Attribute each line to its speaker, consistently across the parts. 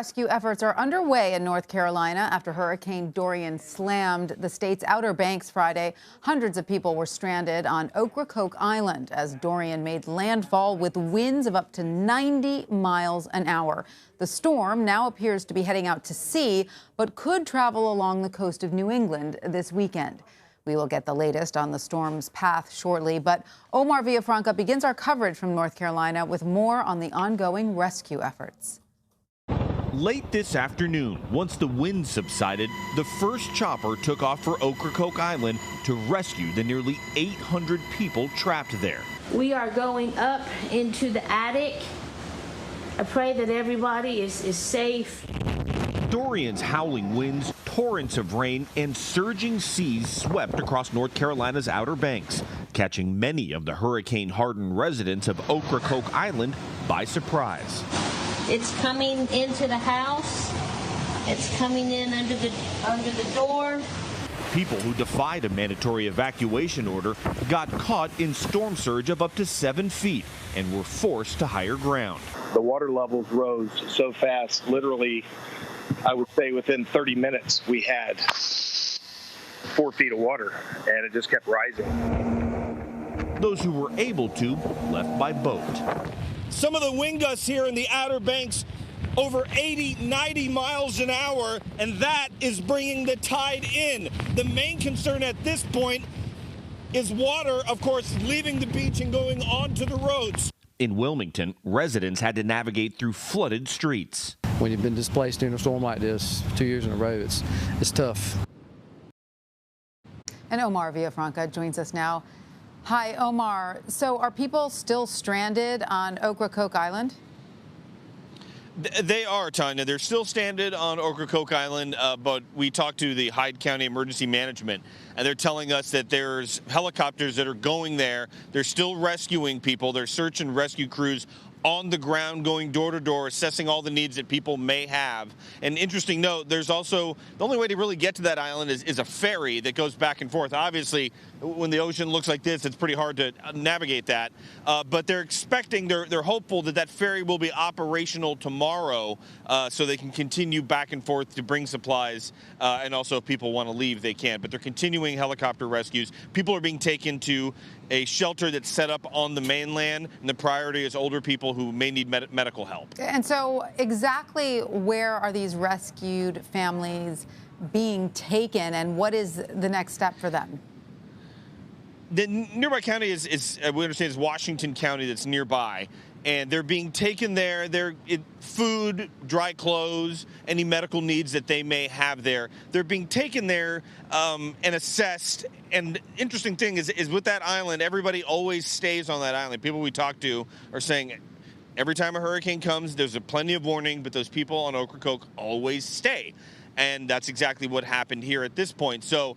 Speaker 1: Rescue efforts are underway in North Carolina after Hurricane Dorian slammed the state's Outer Banks Friday. Hundreds of people were stranded on Ocracoke Island as Dorian made landfall with winds of up to 90 miles an hour. The storm now appears to be heading out to sea, but could travel along the coast of New England this weekend. We will get the latest on the storm's path shortly, but Omar Villafranca begins our coverage from North Carolina with more on the ongoing rescue efforts.
Speaker 2: Late this afternoon, once the wind subsided, the first chopper took off for Ocracoke Island to rescue the nearly 800 people trapped there.
Speaker 3: We are going up into the attic. I pray that everybody is safe.
Speaker 2: Dorian's howling winds, torrents of rain, and surging seas swept across North Carolina's Outer Banks, catching many of the hurricane-hardened residents of Ocracoke Island by surprise.
Speaker 3: It's coming into the house. It's coming in under the door.
Speaker 2: People who defied a mandatory evacuation order got caught in storm surge of up to 7 feet and were forced to higher ground.
Speaker 4: The water levels rose so fast, literally, I would say within 30 minutes, we had 4 feet of water, and it just kept rising.
Speaker 2: Those who were able to left by boat.
Speaker 5: Some of the wind gusts here in the Outer Banks over 80, 90 miles an hour, and that is bringing the tide in. The main concern at this point is water, of course, leaving the beach and going onto the roads.
Speaker 2: In Wilmington, residents had to navigate through flooded streets.
Speaker 6: When you've been displaced in a storm like this 2 years in a row, it's tough.
Speaker 1: And Omar Villafranca joins us now. Hi, Omar. So are people still stranded on Ocracoke Island?
Speaker 5: They are, Tanya. They're still stranded on Ocracoke Island, but we talked to the Hyde County Emergency Management, and they're telling us that there's helicopters that are going there. They're still rescuing people. There's search and rescue crews on the ground going door to door, assessing all the needs that people may have. An interesting note, there's also, the only way to really get to that island is a ferry that goes back and forth. Obviously, when the ocean looks like this, it's pretty hard to navigate that. But they're expecting, they're hopeful that that ferry will be operational tomorrow so they can continue back and forth to bring supplies. And also if people want to leave, they can. But they're continuing helicopter rescues. People are being taken to a shelter that's set up on the mainland, and the priority is older people who may need medical help. And
Speaker 1: so exactly where are these rescued families being taken, and what is the next step for them?
Speaker 5: The nearby county is we understand, is Washington County that's nearby, and they're being taken there. They're food, dry clothes, any medical needs that they may have there. They're being taken there and assessed. And interesting thing is with that island, everybody always stays on that island. People we talk to are saying every time a hurricane comes, there's plenty of warning, but those people on Ocracoke always stay. And that's exactly what happened here at this point. So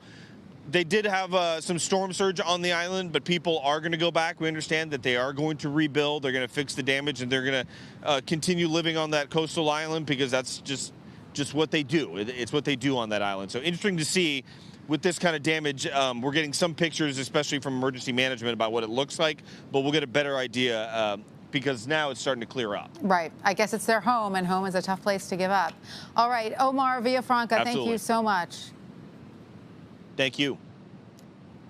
Speaker 5: they did have some storm surge on the island, but people are going to go back. We understand that they are going to rebuild. They're going to fix the damage, and they're going to continue living on that coastal island because that's just what they do. It's what they do on that island. So interesting to see with this kind of damage. We're getting some pictures, especially from emergency management, about what it looks like, but we'll get a better idea because now it's starting to clear up.
Speaker 1: Right. I guess it's their home, and home is a tough place to give up. All right, Omar Villafranca, thank you so much.
Speaker 5: Thank you.